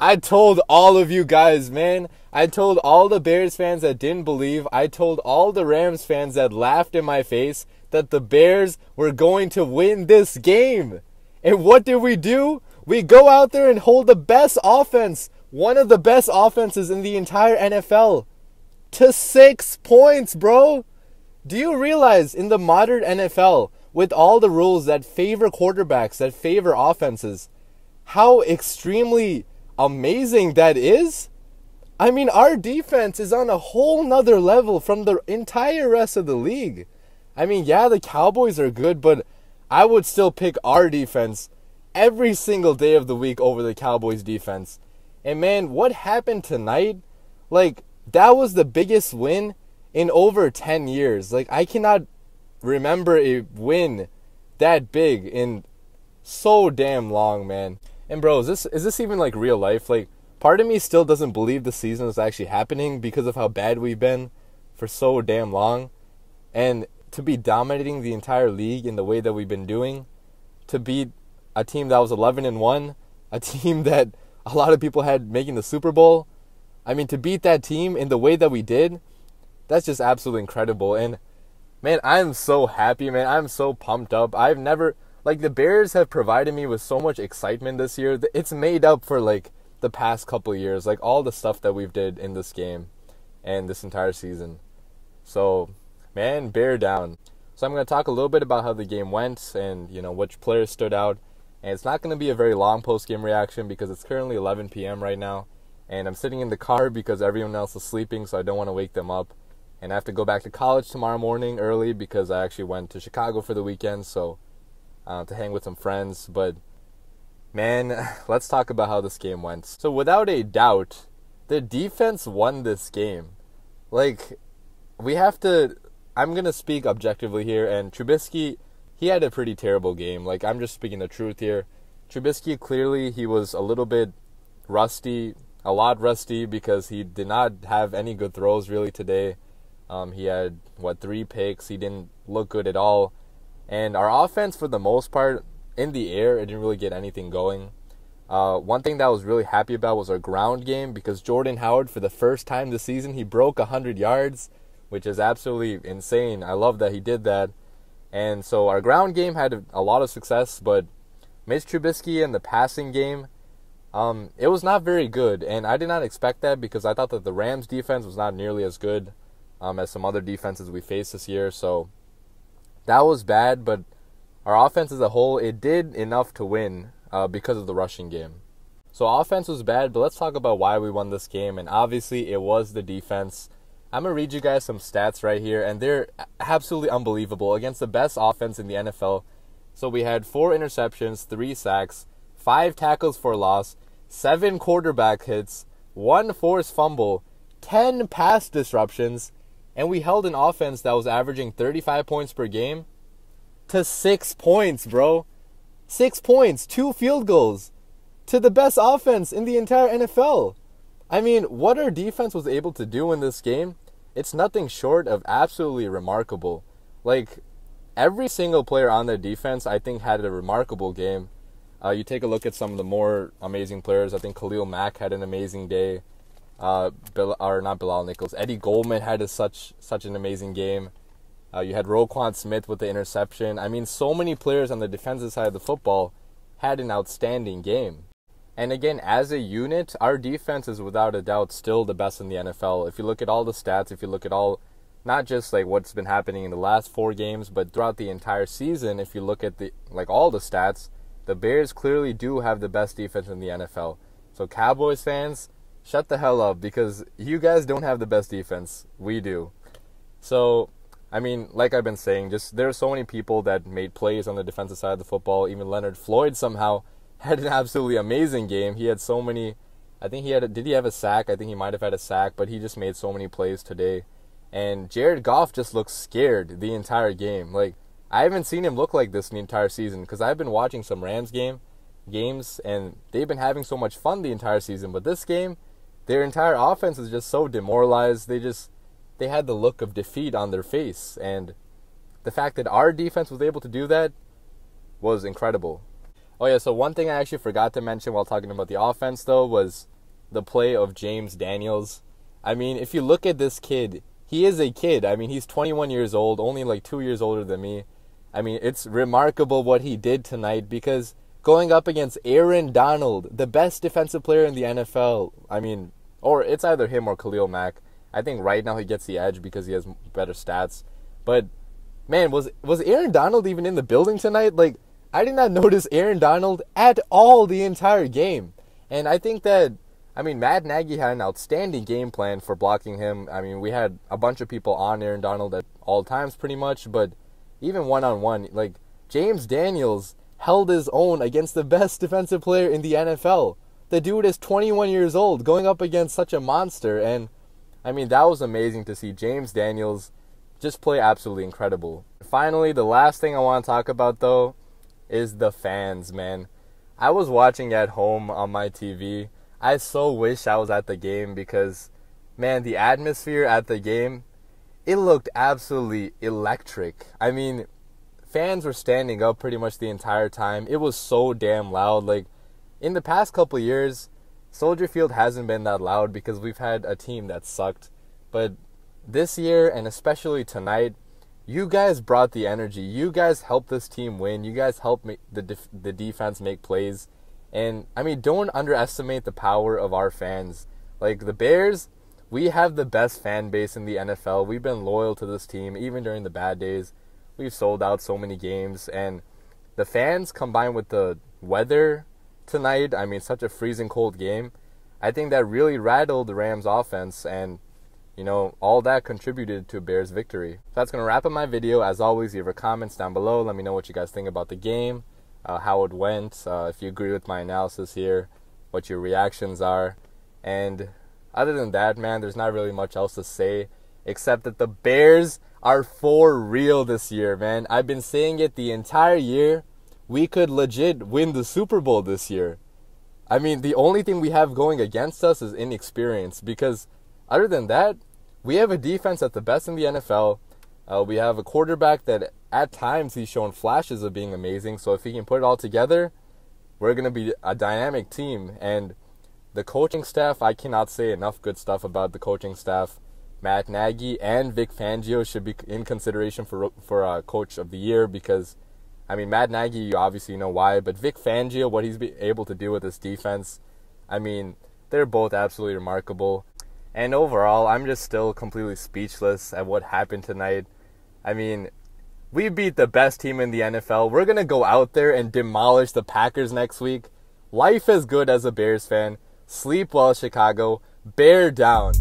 I told all of you guys, man. I told all the Bears fans that didn't believe. I told all the Rams fans that laughed in my face that the Bears were going to win this game. And what did we do? We go out there and hold the best offense, one of the best offenses in the entire NFL, to 6 points, bro. Do you realize in the modern NFL, with all the rules that favor quarterbacks, that favor offenses, how extremely amazing that is? I mean, our defense is on a whole nother level from the entire rest of the league. I mean, yeah, the Cowboys are good, but I would still pick our defense every single day of the week over the Cowboys defense. And man, what happened tonight? Like, that was the biggest win in over 10 years. Like, I cannot remember a win that big in so damn long, man. And bro, is this even like real life? Like, part of me still doesn't believe the season is actually happening because of how bad we've been for so damn long. And to be dominating the entire league in the way that we've been doing, to beat a team that was 11-1, a team that a lot of people had making the Super Bowl. I mean, to beat that team in the way that we did, that's just absolutely incredible. And man, I'm so happy, man. I'm so pumped up. I've never, like, the Bears have provided me with so much excitement this year. It's made up for, like, the past couple of years, like, all the stuff that we've did in this game and this entire season. So, man, bear down. So I'm going to talk a little bit about how the game went and, you know, which players stood out. And it's not going to be a very long post-game reaction because it's currently 11 p.m. right now. And I'm sitting in the car because everyone else is sleeping, so I don't want to wake them up. And I have to go back to college tomorrow morning early because I actually went to Chicago for the weekend, so to hang with some friends. But, man, let's talk about how this game went. So without a doubt, the defense won this game. Like, we have to, I'm going to speak objectively here, and Trubisky, he had a pretty terrible game. Like, I'm just speaking the truth here. Trubisky, clearly, he was a little bit rusty, a lot rusty, because he did not have any good throws really today. He had, 3 picks. He didn't look good at all. And our offense, for the most part, in the air, it didn't really get anything going. One thing that I was really happy about was our ground game, because Jordan Howard, for the first time this season, he broke 100 yards, which is absolutely insane. I love that he did that. And so our ground game had a lot of success, but Mitch Trubisky and the passing game, it was not very good. And I did not expect that because I thought that the Rams defense was not nearly as good as some other defenses we faced this year. So that was bad, but our offense as a whole, it did enough to win because of the rushing game. So offense was bad, but let's talk about why we won this game. And obviously it was the defense. I'm going to read you guys some stats right here, and they're absolutely unbelievable against the best offense in the NFL. So we had 4 interceptions, 3 sacks, 5 tackles for loss, 7 quarterback hits, 1 forced fumble, 10 pass disruptions, and we held an offense that was averaging 35 points per game to 6 points, bro. 6 points, 2 field goals to the best offense in the entire NFL. I mean, what our defense was able to do in this game, it's nothing short of absolutely remarkable. Like, every single player on their defense, I think, had a remarkable game. You take a look at some of the more amazing players. I think Khalil Mack had an amazing day. Not Bilal Nichols. Eddie Goldman had such an amazing game. You had Roquan Smith with the interception. I mean, so many players on the defensive side of the football had an outstanding game. And again, as a unit, our defense is without a doubt still the best in the NFL. If you look at all the stats, if you look at all, not just like what's been happening in the last 4 games, but throughout the entire season, if you look at all the stats, the Bears clearly do have the best defense in the NFL. So Cowboys fans, shut the hell up, because you guys don't have the best defense. We do. So, I mean, like I've been saying, just there are so many people that made plays on the defensive side of the football. Even Leonard Floyd somehow had an absolutely amazing game. He had so many, I think did he have a sack? I think he might have had a sack, but he just made so many plays today. And Jared Goff just looked scared the entire game. Like, I haven't seen him look like this in the entire season, because I've been watching some Rams games, and they've been having so much fun the entire season. But this game, their entire offense is just so demoralized. They had the look of defeat on their face. And the fact that our defense was able to do that was incredible. Oh yeah, so one thing I actually forgot to mention while talking about the offense, though, was the play of James Daniels. I mean, if you look at this kid, he is a kid. I mean, he's 21 years old, only like 2 years older than me. I mean, it's remarkable what he did tonight, because going up against Aaron Donald, the best defensive player in the NFL, I mean, or it's either him or Khalil Mack. I think right now he gets the edge because he has better stats. But, man, was Aaron Donald even in the building tonight? Like, I did not notice Aaron Donald at all the entire game. And I think that, I mean, Matt Nagy had an outstanding game plan for blocking him. I mean, we had a bunch of people on Aaron Donald at all times pretty much, but even one-on-one, like, James Daniels held his own against the best defensive player in the NFL. The dude is 21 years old going up against such a monster, and I mean, that was amazing to see James Daniels just play absolutely incredible. Finally, the last thing I want to talk about, though, is the fans, man. I was watching at home on my TV. I so wish I was at the game because, man, the atmosphere at the game, it looked absolutely electric. I mean, fans were standing up pretty much the entire time. It was so damn loud. Like, in the past couple of years, Soldier Field hasn't been that loud because we've had a team that sucked. But this year, and especially tonight, you guys brought the energy. You guys helped this team win. You guys helped make the defense make plays. And, I mean, don't underestimate the power of our fans. Like, the Bears, we have the best fan base in the NFL. We've been loyal to this team, even during the bad days. We've sold out so many games. And the fans, combined with the weather tonight, I mean, such a freezing cold game, I think that really rattled the Rams offense, and you know, all that contributed to Bears victory. So that's going to wrap up my video. As always, leave your comments down below. Let me know what you guys think about the game, how it went, if you agree with my analysis here, what your reactions are. And other than that, man, there's not really much else to say except that the Bears are for real this year, man. I've been saying it the entire year. We could legit win the Super Bowl this year. I mean, the only thing we have going against us is inexperience, because other than that, we have a defense that's the best in the NFL. We have a quarterback that at times he's shown flashes of being amazing. So if he can put it all together, we're going to be a dynamic team. And the coaching staff, I cannot say enough good stuff about the coaching staff. Matt Nagy and Vic Fangio should be in consideration for Coach of the Year, because, I mean, Matt Nagy, you obviously know why, but Vic Fangio, what he's able to do with this defense, I mean, they're both absolutely remarkable. And overall, I'm just still completely speechless at what happened tonight. I mean, we beat the best team in the NFL. We're going to go out there and demolish the Packers next week. Life is good as a Bears fan. Sleep well, Chicago. Bear down.